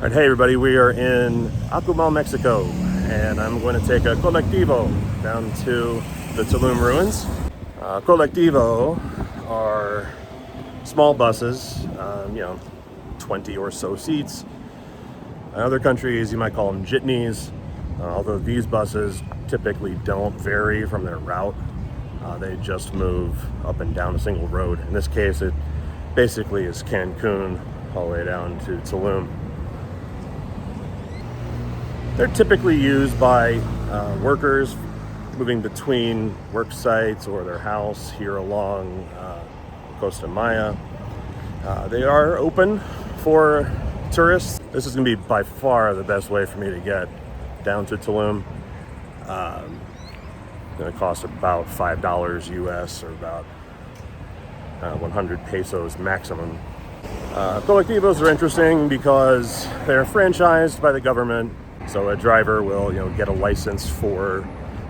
All right, hey everybody, we are in Akumal, Mexico, and I'm going to take a Collectivo down to the Tulum ruins. Collectivo are small buses, 20 or so seats. In other countries, you might call them jitneys, although these buses typically don't vary from their route. They just move up and down a single road. In this case, it basically is Cancun all the way down to Tulum. They're typically used by workers moving between work sites or their house here along Costa Maya. They are open for tourists. This is going to be by far the best way for me to get down to Tulum. It's going to cost about $5 US, or about 100 pesos maximum. Collectivos are interesting because they're franchised by the government. So a driver will, get a license for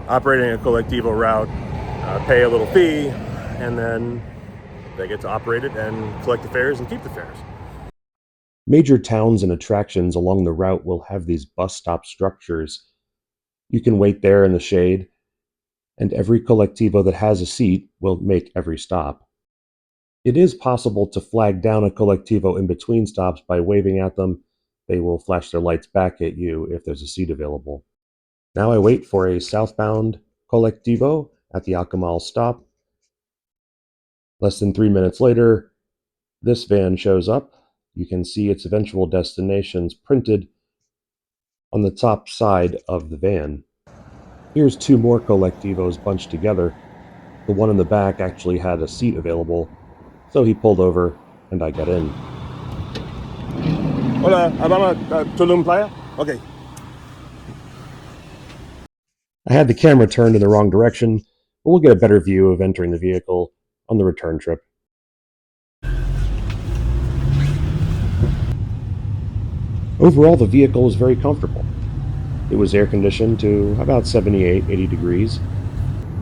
operating a Collectivo route, pay a little fee, and then they get to operate it and collect the fares and keep the fares. Major towns and attractions along the route will have these bus stop structures. You can wait there in the shade, and every Collectivo that has a seat will make every stop. It is possible to flag down a Collectivo in between stops by waving at them. They will flash their lights back at you if there's a seat available. Now I wait for a southbound Collectivo at the Akumal stop. Less than 3 minutes later, this van shows up. You can see its eventual destinations printed on the top side of the van. Here's two more Collectivos bunched together. The one in the back actually had a seat available, so he pulled over and I got in. Hola, vamos a Tulum Playa? Okay. I had the camera turned in the wrong direction, but we'll get a better view of entering the vehicle on the return trip. Overall, the vehicle was very comfortable. It was air conditioned to about 78, 80 degrees.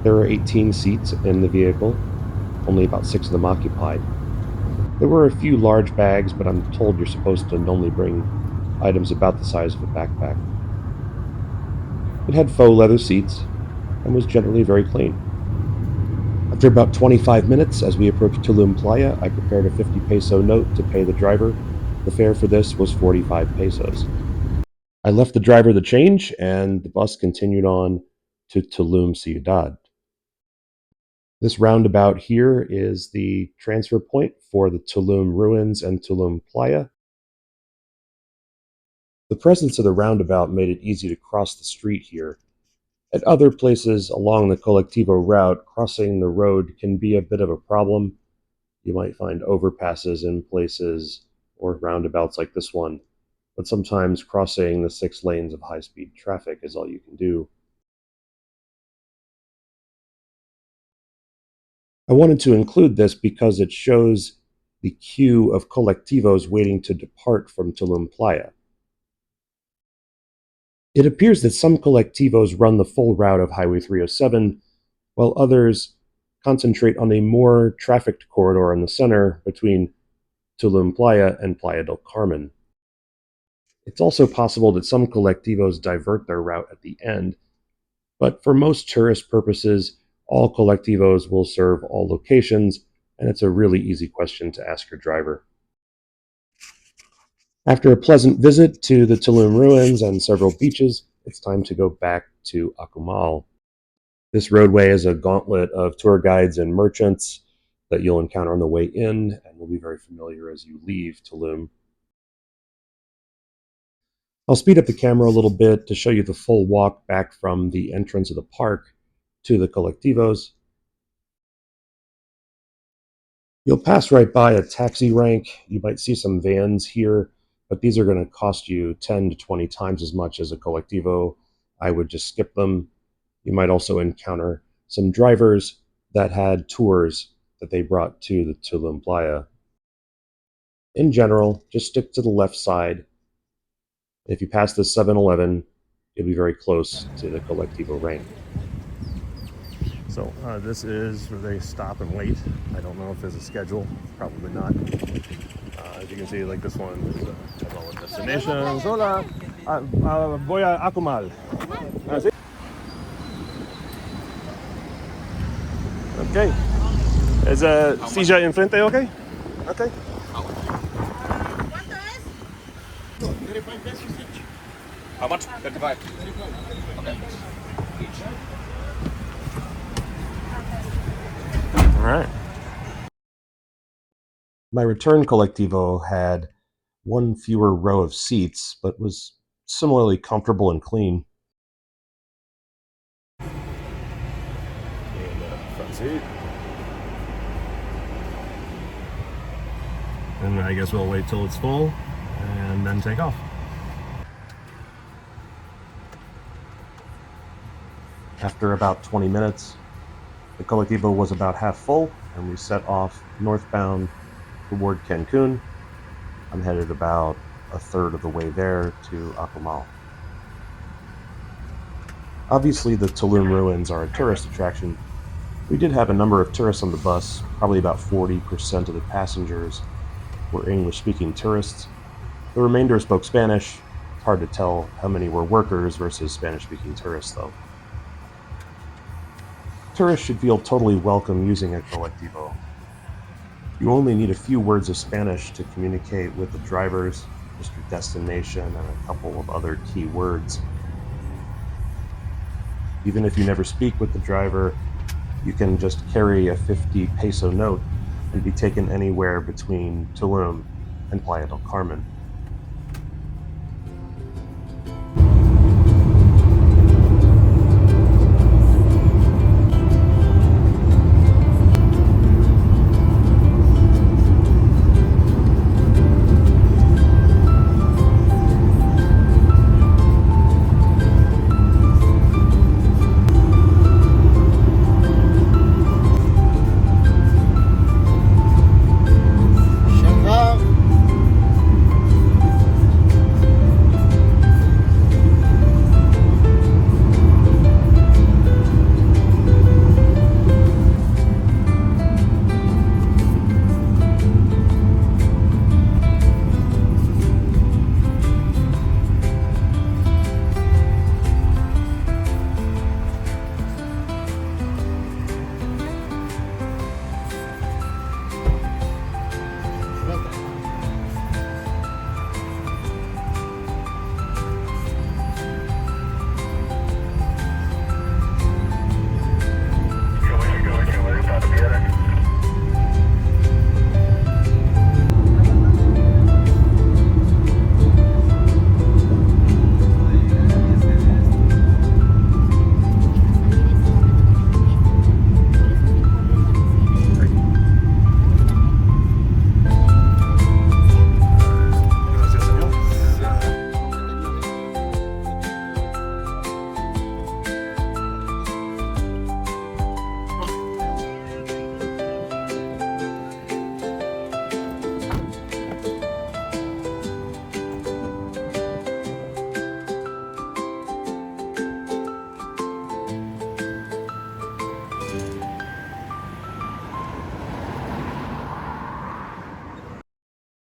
There were 18 seats in the vehicle, only about 6 of them occupied. There were a few large bags, but I'm told you're supposed to only bring items about the size of a backpack. It had faux leather seats and was generally very clean. After about 25 minutes, as we approached Tulum Playa, I prepared a 50 peso note to pay the driver. The fare for this was 45 pesos. I left the driver the change, and the bus continued on to Tulum Ciudad. This roundabout here is the transfer point for the Tulum ruins and Tulum Playa. The presence of the roundabout made it easy to cross the street here. At other places along the Collectivo route, crossing the road can be a bit of a problem. You might find overpasses in places or roundabouts like this one, but sometimes crossing the 6 lanes of high-speed traffic is all you can do. I wanted to include this because it shows the queue of Collectivos waiting to depart from Tulum Playa. It appears that some Collectivos run the full route of Highway 307, while others concentrate on a more trafficked corridor in the center between Tulum Playa and Playa del Carmen. It's also possible that some Collectivos divert their route at the end, but for most tourist purposes, all Collectivos will serve all locations, and it's a really easy question to ask your driver. After a pleasant visit to the Tulum ruins and several beaches, it's time to go back to Akumal. This roadway is a gauntlet of tour guides and merchants that you'll encounter on the way in, and will be very familiar as you leave Tulum. I'll speed up the camera a little bit to show you the full walk back from the entrance of the park to the Collectivos. You'll pass right by a taxi rank. You might see some vans here, but these are going to cost you 10 to 20 times as much as a Collectivo. I would just skip them. You might also encounter some drivers that had tours that they brought to the Tulum Playa. In general, just stick to the left side. If you pass the 7-Eleven, you'll be very close to the Collectivo rank. So this is where they stop and wait. I don't know if there's a schedule, probably not. As you can see, like this one is has all of this destinations. Hola, voy a Akumal. Ah, ¿sí? Ok. ¿Es silla enfrente, ok? Ok. How much? 35. Okay. All right. My return Collectivo had one fewer row of seats, but was similarly comfortable and clean. Front seat. And I guess we'll wait till it's full and then take off. After about 20 minutes, the Collectivo was about half full, and we set off northbound toward Cancun. I'm headed about a third of the way there to Akumal. Obviously, the Tulum ruins are a tourist attraction. We did have a number of tourists on the bus. Probably about 40% of the passengers were English-speaking tourists. The remainder spoke Spanish. It's hard to tell how many were workers versus Spanish-speaking tourists, though. Tourists should feel totally welcome using a Collectivo. You only need a few words of Spanish to communicate with the drivers, just your destination and a couple of other key words. Even if you never speak with the driver, you can just carry a 50 peso note and be taken anywhere between Tulum and Playa del Carmen.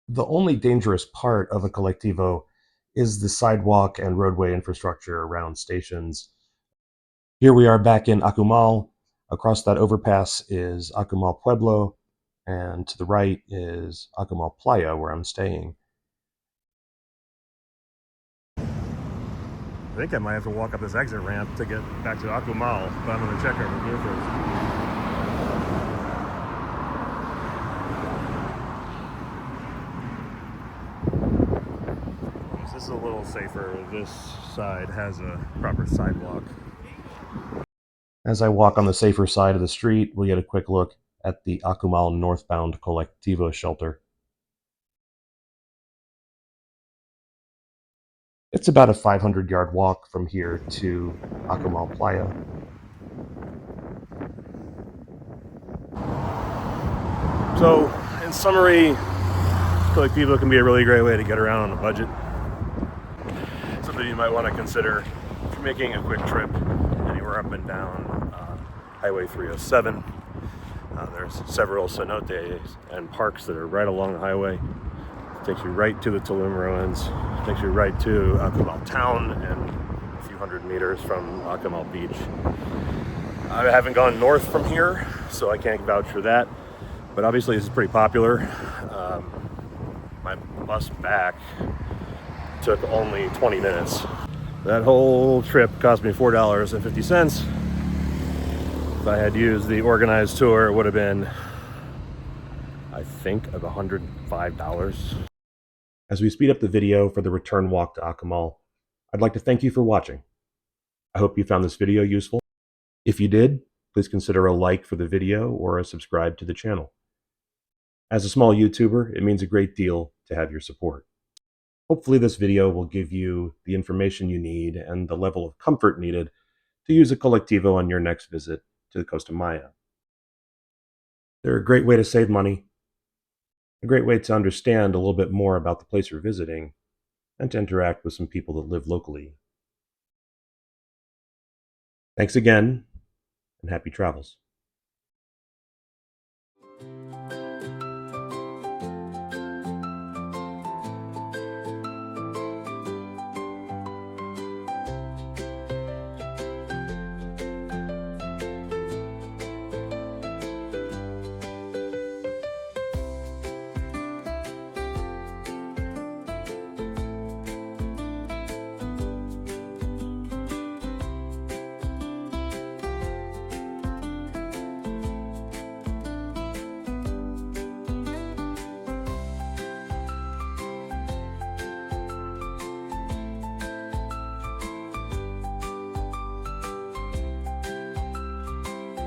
The only dangerous part of a Collectivo is the sidewalk and roadway infrastructure around stations. Here we are back in Akumal. Across that overpass is Akumal Pueblo, and to the right is Akumal Playa, where I'm staying. I think I might have to walk up this exit ramp to get back to Akumal, but I'm going to check over here first. This is a little safer. This side has a proper sidewalk. As I walk on the safer side of the street, we'll get a quick look at the Akumal northbound Collectivo shelter. It's about a 500-yard walk from here to Akumal Playa. So, in summary, Collectivo can be a really great way to get around on a budget. Something you might want to consider if you're making a quick trip anywhere up and down Highway 307. There's several cenotes and parks that are right along the highway. Takes you right to the Tulum ruins, takes you right to Akumal town, and a few hundred meters from Akumal beach. I haven't gone north from here, so I can't vouch for that, but obviously this is pretty popular. My bus back took only 20 minutes. That whole trip cost me $4.50. If I had used the organized tour, it would have been, I think, of $105. As we speed up the video for the return walk to Akumal, I'd like to thank you for watching. I hope you found this video useful. If you did, please consider a like for the video or a subscribe to the channel. As a small YouTuber, it means a great deal to have your support. Hopefully this video will give you the information you need and the level of comfort needed to use a Collectivo on your next visit to the Costa Maya. They're a great way to save money, a great way to understand a little bit more about the place you're visiting, and to interact with some people that live locally. Thanks again, and happy travels.